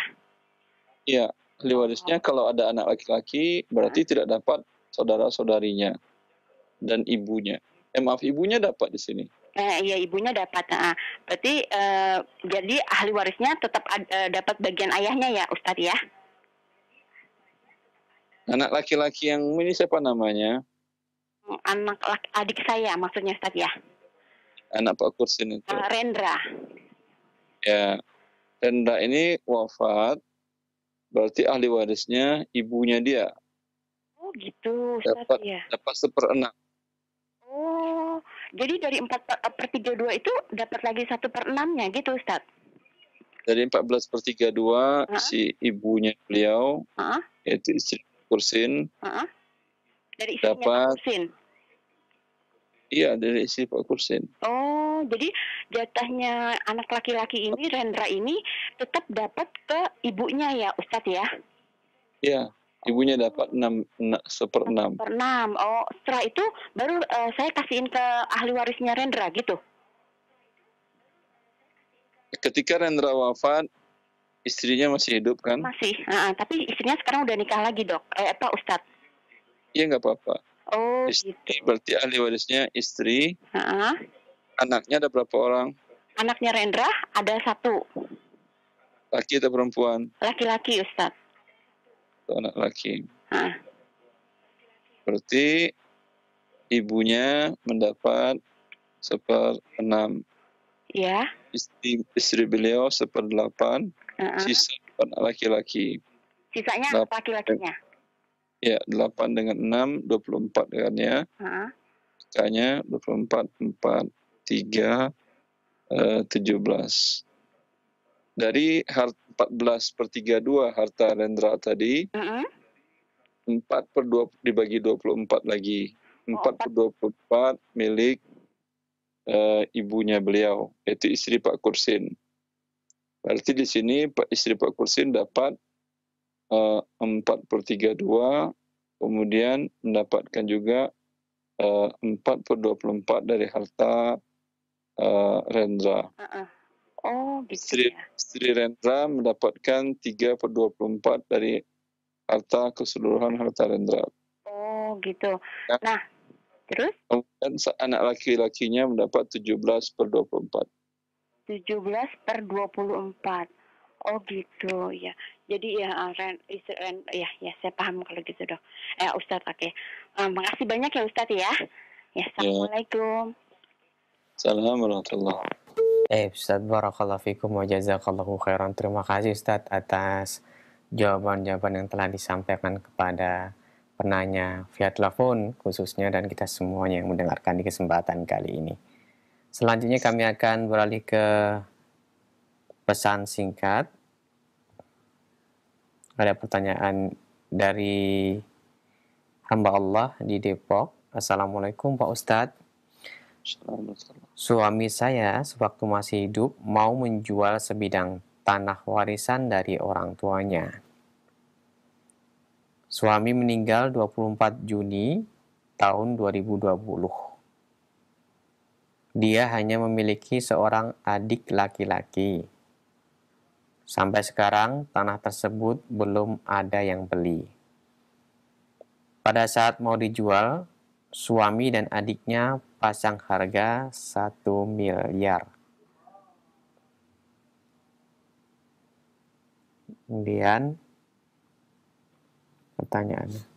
Iya, ahli warisnya kalau ada anak laki-laki berarti tidak dapat saudara-saudarinya dan ibunya. Maaf, ibunya dapat di sini. Iya, ibunya dapat. Berarti jadi ahli warisnya tetap dapat bagian ayahnya ya Ustaz ya. Anak laki-laki yang ini siapa namanya? Anak adik saya maksudnya Ustaz ya. Anak Pak Kursin itu. Rendra. Ya, Rendra ini wafat, berarti ahli warisnya ibunya dia. Oh gitu Ustaz ya. Dapat 1/6. Oh, jadi dari 4/32 itu dapat lagi 1/6-nya gitu Ustaz. Dari 14/32 si ibunya beliau, yaitu istri Kursin, dari istrinya Pak Kursin. Iya, dari istri Pak Kursin. Oh, jadi jatahnya anak laki-laki ini, Rendra ini, tetap dapat ke ibunya ya, Ustadz ya? Iya, ibunya dapat 1/6. Oh, setelah itu baru saya kasihin ke ahli warisnya Rendra gitu? Ketika Rendra wafat, istrinya masih hidup kan? Masih, tapi istrinya sekarang udah nikah lagi dok, Ustadz? Iya, nggak apa-apa. Oh, istri, gitu. Berarti ahli warisnya istri. Anaknya ada berapa orang? Anaknya Rendra ada 1. Laki atau perempuan? Laki-laki, Ustadz. Itu anak laki. Berarti ibunya mendapat 1/6. Ya. Istri beliau 1/8. Sisa anak laki-laki. Sisanya laki-lakinya? Ya, 8 dengan 6, 24 kan ya. Sisanya 24, 4, 3, 17. Dari 14/32 harta Rendra tadi, 4/2 dibagi 24 lagi. 4/24 milik ibunya beliau, yaitu istri Pak Kursin. Berarti di sini istri Pak Kursin dapat 4/32, kemudian mendapatkan juga 4/24 dari harta Rendra. Oh, gitu ya. Istri Rendra mendapatkan 3/24 dari harta keseluruhan harta Rendra. Oh, gitu. Ya. Nah, terus? Kemudian anak laki-lakinya mendapat 17/24. 17/24. Oh gitu ya. Jadi ya ya saya paham kalau gitu dok. Ustadz, oke. Makasih banyak ya Ustadz ya. Ya, assalamualaikum. Assalamualaikum warahmatullahi. Ustadz, barakallahu fikum wa jazakallahu khairan. Terima kasih Ustadz atas jawaban-jawaban yang telah disampaikan kepada penanya via telepon khususnya dan kita semuanya yang mendengarkan di kesempatan kali ini. Selanjutnya kami akan beralih ke pesan singkat. Ada pertanyaan dari hamba Allah di Depok. Assalamualaikum Pak Ustadz. Suami saya sewaktu masih hidup mau menjual sebidang tanah warisan dari orang tuanya. Suami meninggal 24 Juni tahun 2020. Dia hanya memiliki seorang adik laki-laki. Sampai sekarang tanah tersebut belum ada yang beli. Pada saat mau dijual, suami dan adiknya pasang harga 1 miliar. Kemudian pertanyaannya.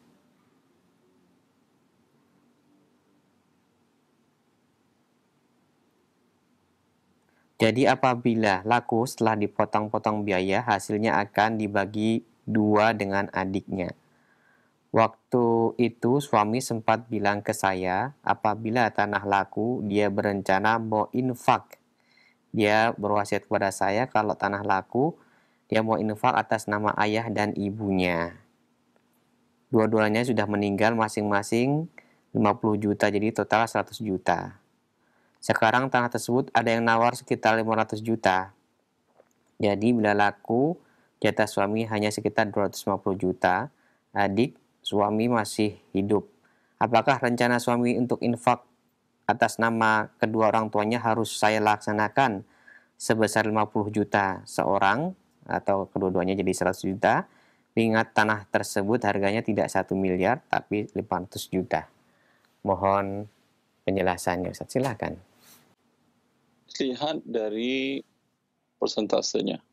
Jadi apabila laku setelah dipotong-potong biaya, hasilnya akan dibagi 2 dengan adiknya. Waktu itu suami sempat bilang ke saya, apabila tanah laku, dia berencana mau infak. Dia berwasiat kepada saya kalau tanah laku, dia mau infak atas nama ayah dan ibunya. Dua-duanya sudah meninggal masing-masing 50 juta, jadi total 100 juta. Sekarang tanah tersebut ada yang nawar sekitar 500 juta. Jadi bila laku, jatah suami hanya sekitar 250 juta. Adik suami masih hidup. Apakah rencana suami untuk infak atas nama kedua orang tuanya harus saya laksanakan sebesar 50 juta seorang atau kedua-duanya jadi 100 juta? Ingat tanah tersebut harganya tidak 1 miliar tapi 500 juta. Mohon penjelasannya Ustaz, silakan. Lihat dari persentasenya,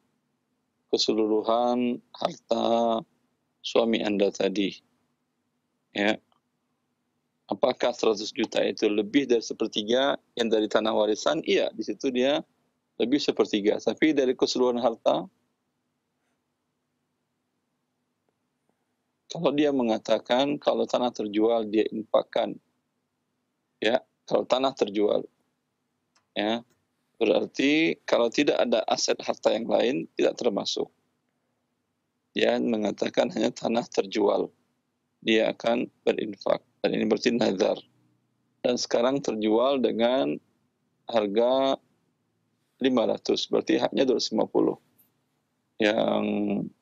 keseluruhan harta suami Anda tadi, ya, apakah 100 juta itu lebih dari sepertiga yang dari tanah warisan? Iya, di situ dia lebih sepertiga. Tapi dari keseluruhan harta, kalau dia mengatakan kalau tanah terjual dia infakkan, ya, kalau tanah terjual, ya, berarti kalau tidak ada aset harta yang lain tidak termasuk. Dia mengatakan hanya tanah terjual, dia akan berinfak. Dan ini berarti nazar. Dan sekarang terjual dengan harga 500, berarti haknya 250. Yang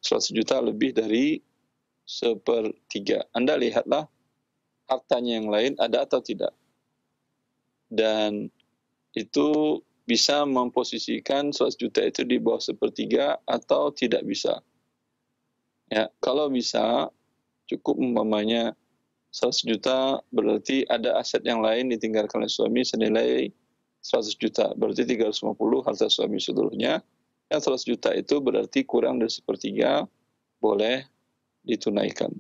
100 juta lebih dari sepertiga. Anda lihatlah hartanya yang lain ada atau tidak. Dan itu bisa memposisikan 100 juta itu di bawah sepertiga atau tidak bisa. Ya, kalau bisa, cukup umpamanya 100 juta berarti ada aset yang lain ditinggalkan oleh suami senilai 100 juta. Berarti 350 harta suami seluruhnya. Yang 100 juta itu berarti kurang dari sepertiga boleh ditunaikan.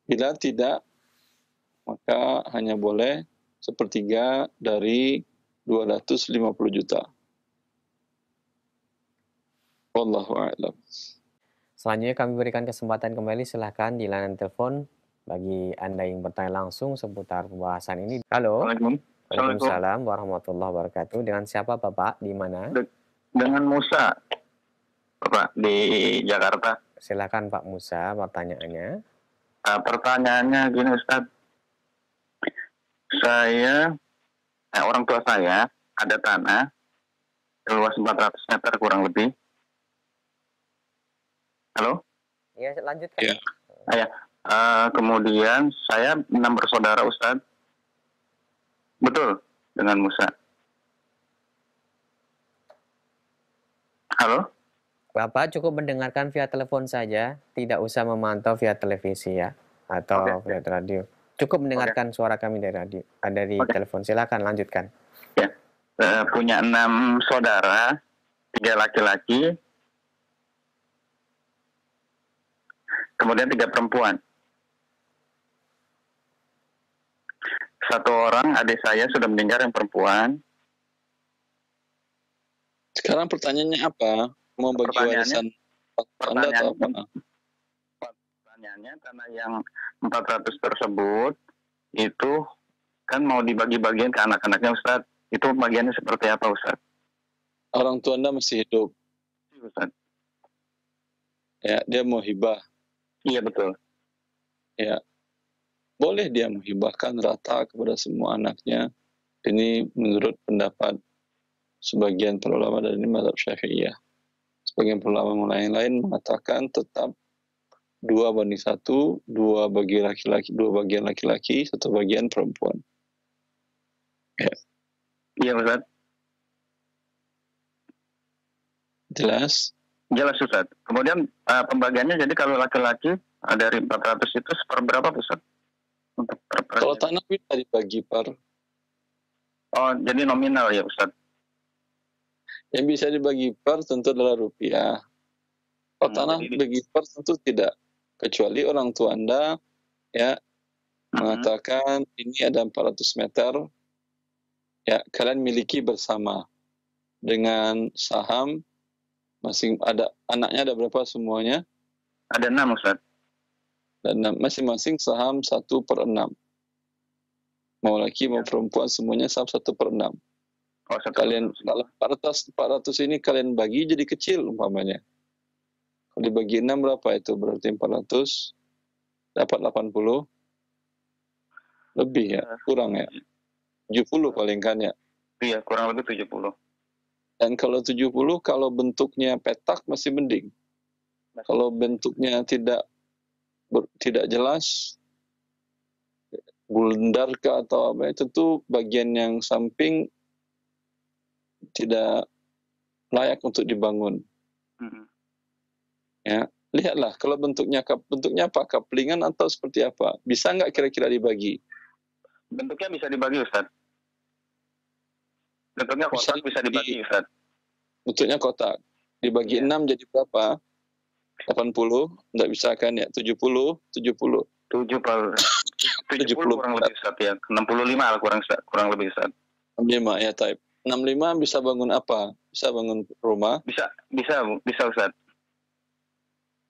Bila tidak, maka hanya boleh sepertiga dari 250 juta. Wallahu a'lam. Selanjutnya kami berikan kesempatan kembali, silahkan di layanan telepon bagi Anda yang bertanya langsung seputar pembahasan ini. Halo. Waalaikumsalam warahmatullahi wabarakatuh. Dengan siapa Bapak? Di mana? Dengan Musa, Bapak, di Jakarta. Silakan Pak Musa, pertanyaannya. Pertanyaannya gini Ustaz. Saya Nah, orang tua saya ada tanah seluas 400 meter kurang lebih. Halo? Ya, lanjutkan. Ya. Ya. Kemudian saya 6 bersaudara, Ustadz. Betul, dengan Musa. Halo? Bapak cukup mendengarkan via telepon saja, tidak usah memantau via televisi ya, atau via radio. Cukup mendengarkan suara kami dari radio, dari telepon. Silakan lanjutkan. Ya, punya 6 saudara, 3 laki-laki, kemudian 3 perempuan. Satu orang adik saya sudah meninggal yang perempuan. Sekarang pertanyaannya apa? Mau bagi warisan Anda atau apa? Pertanyaannya, tanah yang 400 tersebut itu kan mau dibagi-bagiin ke anak-anaknya, Ustadz. Itu bagiannya seperti apa, Ustadz? Orang tua Anda masih hidup. Ustadz. Ya, dia mau hibah. Iya, betul. Ya, boleh dia menghibahkan rata kepada semua anaknya. Ini menurut pendapat sebagian para ulama dari mazhab Syafi'iyah. Sebagian ulama lain mengatakan tetap 2:1, 2 bagi laki-laki, 2 bagian laki-laki, 1 bagian perempuan. Ya. Iya, Ustaz. Jelas? Jelas, Ustaz. Kemudian pembagiannya jadi kalau laki-laki dari 400 itu seperberapa, Ustaz? Untuk kalau tanah bisa dibagi per. Oh, jadi nominal ya, Ustaz? Yang bisa dibagi per tentu adalah rupiah. Kalau tanah bagi per tentu tidak. Kecuali orang tua Anda ya mengatakan ini ada 400 meter, ya kalian miliki bersama dengan saham masing ada anaknya ada berapa semuanya? Ada 6, Ustaz. Dan masing-masing saham 1/6. Mau laki mau perempuan semuanya saham 1/6. Oh, kalian kalau 400 ini kalian bagi jadi kecil umpamanya. Kalau dibagi 6 berapa itu? Berarti 400 dapat 80 lebih ya, kurang ya. 70 paling kan ya. Iya, kurang lebih 70. Dan kalau 70 kalau bentuknya petak masih mending. Kalau bentuknya tidak jelas buldar ke atau apa itu tuh bagian yang samping tidak layak untuk dibangun. Ya, lihatlah kalau bentuknya apa, kaplingan atau seperti apa. Bisa nggak kira-kira dibagi? Bentuknya bisa dibagi, Ustaz. Bentuknya kotak bisa dibagi, Ustaz. Bentuknya kotak. Dibagi 6 jadi berapa? 80? Nggak bisa kan ya? 70 kurang lebih, Ustaz ya. 65 kurang lebih, Ustaz. 65 ya, type. 65 bisa bangun apa? Bisa bangun rumah? Bisa, Ustaz.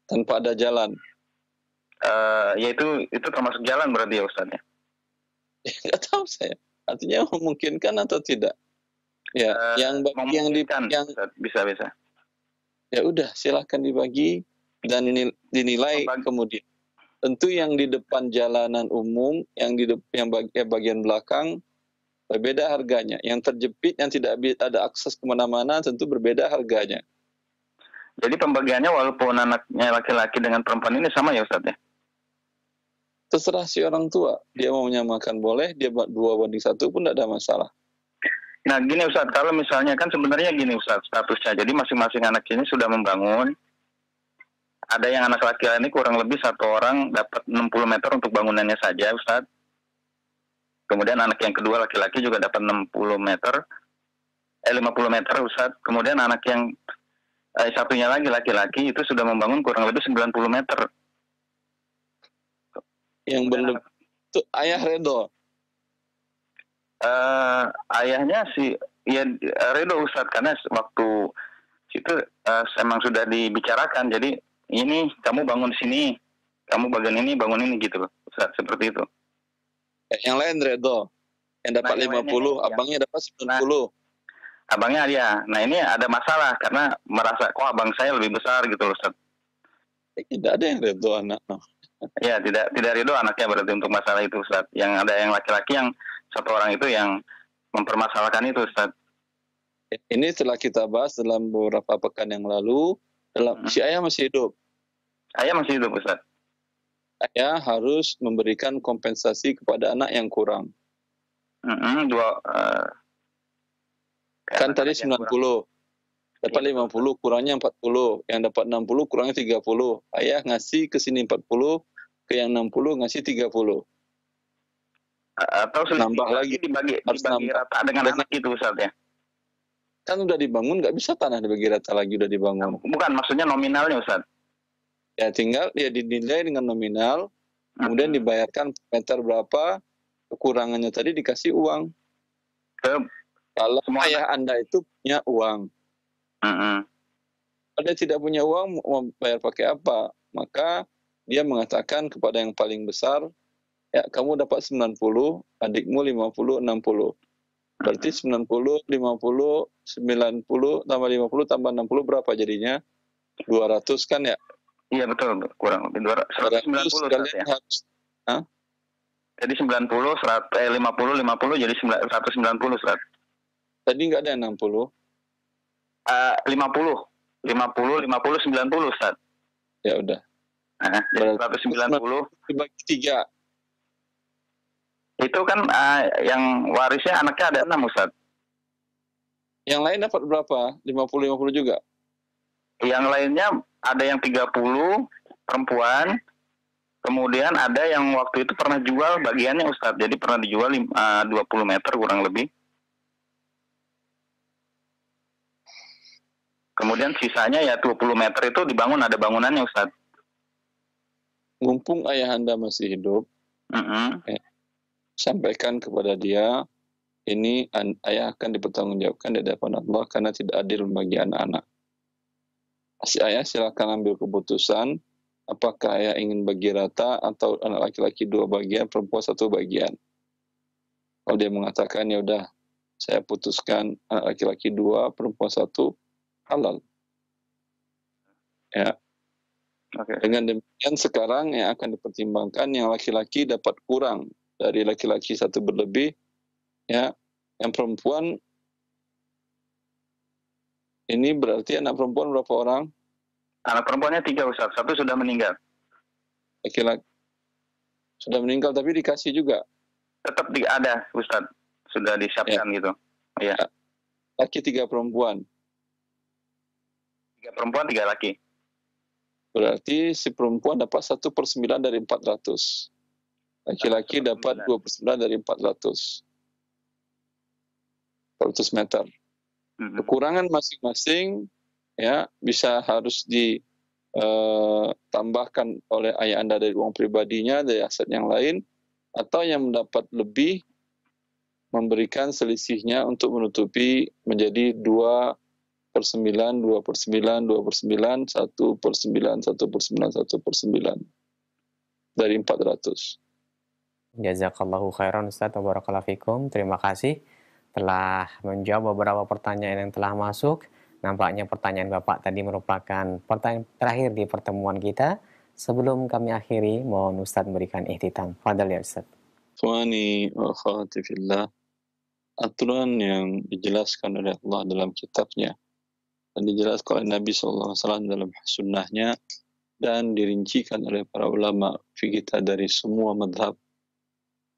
Tanpa ada jalan? Ya itu termasuk jalan berarti ya, Ustaz ya? Nggak tahu saya. Artinya memungkinkan atau tidak? Ya, yang bisa. Ya udah, silakan dibagi dan ini dinilai kemudian. Tentu yang di depan jalanan umum, yang bagian belakang berbeda harganya. Yang terjepit, yang tidak ada akses kemana-mana, tentu berbeda harganya. Jadi pembagiannya walaupun anaknya laki-laki dengan perempuan ini sama ya, Ustaz ya? Terserah si orang tua. Dia mau menyamakan boleh, dia 2:1 pun tidak ada masalah. Nah gini, Ustaz, kalau misalnya kan sebenarnya gini, Ustaz, statusnya. Jadi masing-masing anak ini sudah membangun. Ada yang anak laki-laki ini kurang lebih satu orang dapat 60 meter untuk bangunannya saja, Ustaz. Kemudian anak yang kedua laki-laki juga dapat 50 meter, 50 meter, Ustaz. Kemudian anak yang satunya lagi laki-laki itu sudah membangun kurang lebih 90 meter. Yang belum itu ayah Redo. Ayahnya sih ya Redo, Ustaz, karena waktu itu memang sudah dibicarakan. Jadi ini kamu bangun sini, kamu bagian ini bangun ini gitu, Ustaz, seperti itu. Yang lain Redo yang dapat 50, abangnya dapat 90. Abangnya dia. Nah ini ada masalah karena merasa kok abang saya lebih besar gitu, Ustaz. Tidak ada yang Redo anak. Ya, tidak Ridho anaknya berarti untuk masalah itu, Ustaz. Yang ada yang laki-laki yang satu orang itu yang mempermasalahkan itu, Ustaz? Ini telah kita bahas dalam beberapa pekan yang lalu. Si ayah masih hidup. Ayah masih hidup, Ustaz. Ayah harus memberikan kompensasi kepada anak yang kurang. Kan tadi 90. Dapat 50, kurangnya 40. Yang dapat 60, kurangnya 30. Ayah ngasih ke sini 40, ke yang 60 ngasih 30. Atau nambah lagi, dibagi nambah. rata dengan anak itu, Ustaz, ya? Kan udah dibangun, nggak bisa tanah dibagi rata lagi, udah dibangun. Bukan, maksudnya nominalnya, Ustaz. Ya tinggal dia dinilai dengan nominal, kemudian dibayarkan meter berapa, kekurangannya tadi dikasih uang. Kalau ayah Anda itu punya uang, kalau dia tidak punya uang, mau bayar pakai apa? Maka dia mengatakan kepada yang paling besar, ya kamu dapat 90, adikmu 50, 60. Berarti 90, 50, 90, tambah 50, tambah 60 berapa jadinya? 200 kan ya? Iya betul, kurang lebih 190 kalian ya? Harus, jadi 90, 50, 50 jadi 190, Ustaz. Tadi nggak ada 60? 50, 90, Ustaz. Ya udah. Jadi 190 dibagi 3. Itu kan yang warisnya anaknya ada 6, Ustaz. Yang lain dapat berapa? 50-50 juga? Yang lainnya ada yang 30 perempuan, kemudian ada yang waktu itu pernah jual bagiannya, Ustaz. Jadi pernah dijual 20 meter kurang lebih. Kemudian sisanya ya 20 meter itu dibangun, ada bangunannya, Ustaz. Mumpung ayah Anda masih hidup, sampaikan kepada dia, ini ayah akan dipertanggungjawabkan di hadapan Allah karena tidak adil bagi anak-anak. Si ayah silakan ambil keputusan, apakah ayah ingin bagi rata atau anak laki-laki 2 bagian, perempuan 1 bagian. Kalau dia mengatakan, ya udah, saya putuskan anak laki-laki 2, perempuan 1, halal. Ya. Okay. Dengan demikian sekarang yang akan dipertimbangkan yang laki-laki dapat kurang dari laki-laki 1 berlebih, ya. Yang perempuan ini berarti anak perempuan berapa orang? Anak perempuannya 3, Ustaz. 1 sudah meninggal. Laki-laki sudah meninggal tapi dikasih juga. Tetap ada, Ustaz. Sudah disiapkan gitu. Iya. Laki 3 perempuan. 3 perempuan, 3 laki. Berarti si perempuan dapat 1/9 dari 400. Laki-laki dapat 2/9 dari 400 meter. Kekurangan masing-masing ya bisa harus ditambahkan oleh ayah Anda dari uang pribadinya, dari aset yang lain, atau yang mendapat lebih memberikan selisihnya untuk menutupi menjadi 2/9, 2/9, 2/9, 1/9, 1/9, 1/9 dari 400. Jazakallahu khairan Ustaz wa barakallahu fikum. Terima kasih telah menjawab beberapa pertanyaan yang telah masuk. Nampaknya pertanyaan Bapak tadi merupakan pertanyaan terakhir di pertemuan kita. Sebelum kami akhiri, mohon Ustaz memberikan ihtitam. Fadal ya Ustaz. Ikhwani wa akhwati fillah, aturan yang dijelaskan oleh Allah dalam kitabnya dan dijelaskan oleh Nabi SAW dalam sunnahnya dan dirincikan oleh para ulama fikih kita dari semua madhab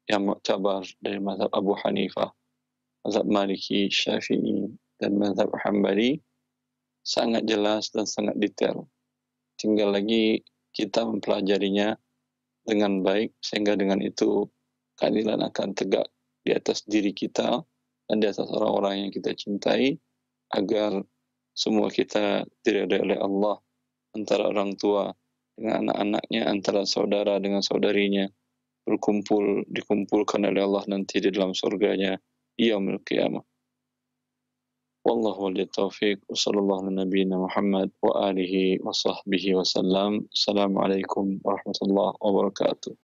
yang mu'tabar, dari mazhab Abu Hanifah, mazhab Maliki, Syafi'i, dan mazhab Hambali, sangat jelas dan sangat detail. Tinggal lagi kita mempelajarinya dengan baik, sehingga dengan itu keadilan akan tegak di atas diri kita dan di atas orang-orang yang kita cintai, agar semua kita diridai oleh Allah, antara orang tua dengan anak-anaknya, antara saudara dengan saudarinya, dikumpulkan oleh Allah nanti di dalam surganya yaumil qiyamah. Wallahu waliyat taufiq. Wassallallahu ala nabiyyina Muhammad wa alihi wa sahbihi wa sallam. Assalamualaikum warahmatullahi wabarakatuh.